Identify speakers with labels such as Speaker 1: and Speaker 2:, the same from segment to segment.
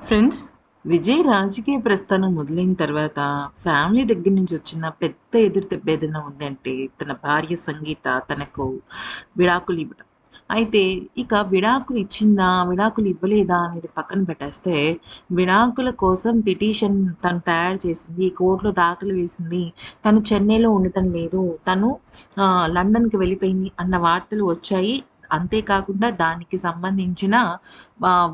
Speaker 1: Friends, Vijay రాజకీయ ప్రస్థానం మొదలైన తర్వాత ఫ్యామిలీ దగ్గర నుంచి వచ్చిన పెద్ద ఎదురు దెబ్బ ఏదైనా ఉందంటే తన భార్య సంగీత తనకు విడాకులు ఇవ్వడం. అయితే ఇక విడాకులు ఇచ్చిందా? విడాకులు ఇవ్వలేదా? అనేది పక్కన పెట్టేస్తే విడాకుల కోసం పిటిషన్ తను తయారు చేసింది. కోర్టులో దాఖలు వేసింది. తను చెన్నైలో ఉండటం లేదు. తను లండన్‌కి వెళ్ళిపోయింది అన్న వార్తలు వచ్చాయి. అంతేకాకుండా దానికి సంబంధించిన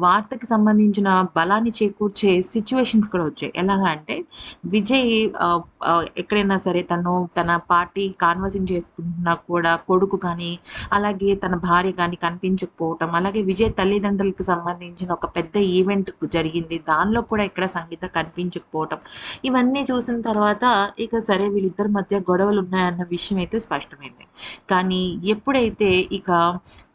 Speaker 1: వార్తకి సంబంధించిన బలాన్ని చేకూర్చే సిట్యుయేషన్స్ కూడా వచ్చాయి. ఎలాగా అంటే విజయ్ ఎక్కడైనా సరే తన పార్టీ కాన్వాసింగ్ చేసుకుంటున్నా కూడా కొడుకు కానీ, అలాగే తన భార్య కానీ కనిపించకపోవటం, అలాగే విజయ్ తల్లిదండ్రులకు సంబంధించిన ఒక పెద్ద ఈవెంట్ జరిగింది. దానిలో కూడా ఎక్కడ సంగీత కనిపించకపోవటం. ఇవన్నీ చూసిన తర్వాత ఇక సరే వీళ్ళిద్దరి మధ్య గొడవలున్నాయన్న విషయం అయితే స్పష్టమైంది. కానీ ఎప్పుడైతే ఇక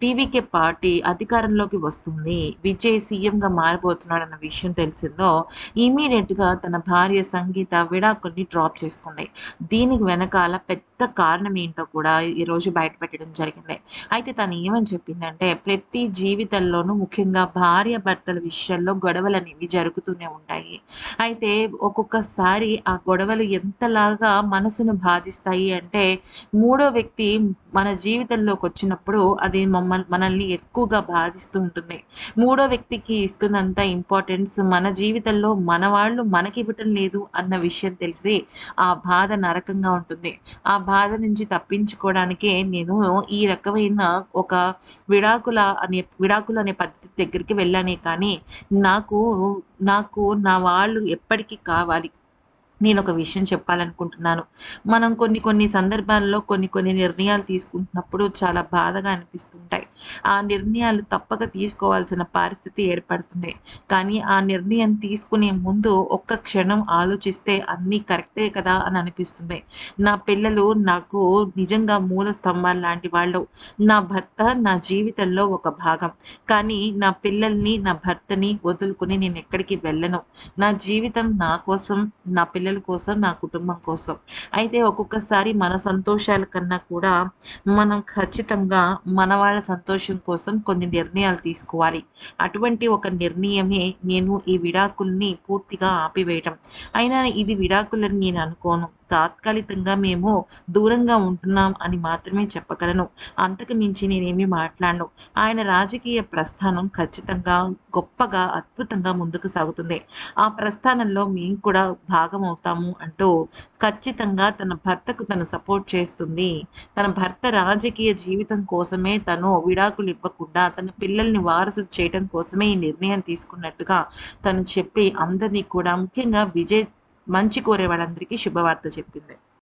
Speaker 1: టీవీకే పార్టీ అధికారంలోకి వస్తుంది. విజయ్ సీఎంగా మారబోతున్నాడన్న విషయం తెలిసిందో, ఇమ్మీడియేట్‌గా తన భార్య సంగీత విడాకుల్ని డ్రాప్ చేసుకుంది. దీనికి వెనకాల పెద్ద కారణం ఏంటో కూడా ఈరోజు బయటపెట్టడం జరిగింది. అయితే తను ఏమని చెప్పిందంటే, ప్రతి జీవితంలోనూ ముఖ్యంగా భార్యాభర్తల విషయాల్లో గొడవలనేవి జరుగుతూనే ఉంటాయి. అయితే ఒక్కొక్కసారి ఆ గొడవలు ఎంతలాగా మనసును బాధిస్తాయి అంటే, మూడో వ్యక్తి మన జీవితంలోకొచ్చినప్పుడు అది మనల్ని ఎక్కువగా బాధిస్తూ ఉంటుంది. మూడో వ్యక్తికి ఇస్తున్నంత ఇంపార్టెన్స్ మన జీవితంలో మన వాళ్ళు మనకివ్వటం లేదు అన్న విషయం తెలిసి ఆ బాధ నరకంగా ఉంటుంది. ఆ బాధ నుంచి తప్పించుకోవడానికే నేను ఈ రకమైన ఒక విడాకులు అనే పద్ధతి దగ్గరికి వెళ్ళానే కానీ, నాకు నాకు నా వాళ్ళు ఎప్పటికి కావాలి. నేనొక విషయం చెప్పాలనుకుంటున్నాను. మనం కొన్ని కొన్ని సందర్భాల్లో కొన్ని కొన్ని నిర్ణయాలు తీసుకుంటున్నప్పుడు చాలా బాధగా అనిపిస్తుంటాయి. ఆ నిర్ణయాలు తప్పక తీసుకోవాల్సిన పరిస్థితి ఏర్పడుతుంది. కానీ ఆ నిర్ణయం తీసుకునే ముందు ఒక్క క్షణం ఆలోచిస్తే అన్నీ కరెక్టే కదా అని అనిపిస్తుంది. నా పిల్లలు నాకు నిజంగా మూల స్తంభాలు లాంటి వాళ్ళు. నా భర్త నా జీవితంలో ఒక భాగం. కానీ నా పిల్లల్ని, నా భర్తని వదులుకొని నేనెక్కడికి వెళ్ళను. నా జీవితం నా కోసం, నా పిల్లల కోసం, నా కుటుంబం కోసం. అయితే ఒక్కొక్కసారి మన సంతోషాల కన్నా కూడా మనం ఖచ్చితంగా మన వాళ్ళ సంతోషం కోసం కొన్ని నిర్ణయాలు తీసుకోవాలి. అటువంటి ఒక నిర్ణయమే నేను ఈ విడాకుల్ని పూర్తిగా ఆపివేయటం. అయినా ఇది విడాకులని నేను అనుకోను. తాత్కాలికంగా మేము దూరంగా ఉంటున్నాం అని మాత్రమే చెప్పగలను. అంతకు మించి నేనేమి మాట్లాడను. ఆయన రాజకీయ ప్రస్థానం ఖచ్చితంగా గొప్పగా, అద్భుతంగా ముందుకు సాగుతుంది. ఆ ప్రస్థానంలో మేము కూడా భాగమవుతాము అంటూ ఖచ్చితంగా తన భర్తకు తను సపోర్ట్ చేస్తుంది. తన భర్త రాజకీయ జీవితం కోసమే తను విడాకులు ఇవ్వకుండా తన పిల్లల్ని వారసులు చేయటం కోసమే ఈ నిర్ణయం తీసుకున్నట్టుగా తను చెప్పి అందరినీ కూడా ముఖ్యంగా విజయ్ మంచి కోరే వాళ్ళందరికీ శుభవార్త చెప్పింది.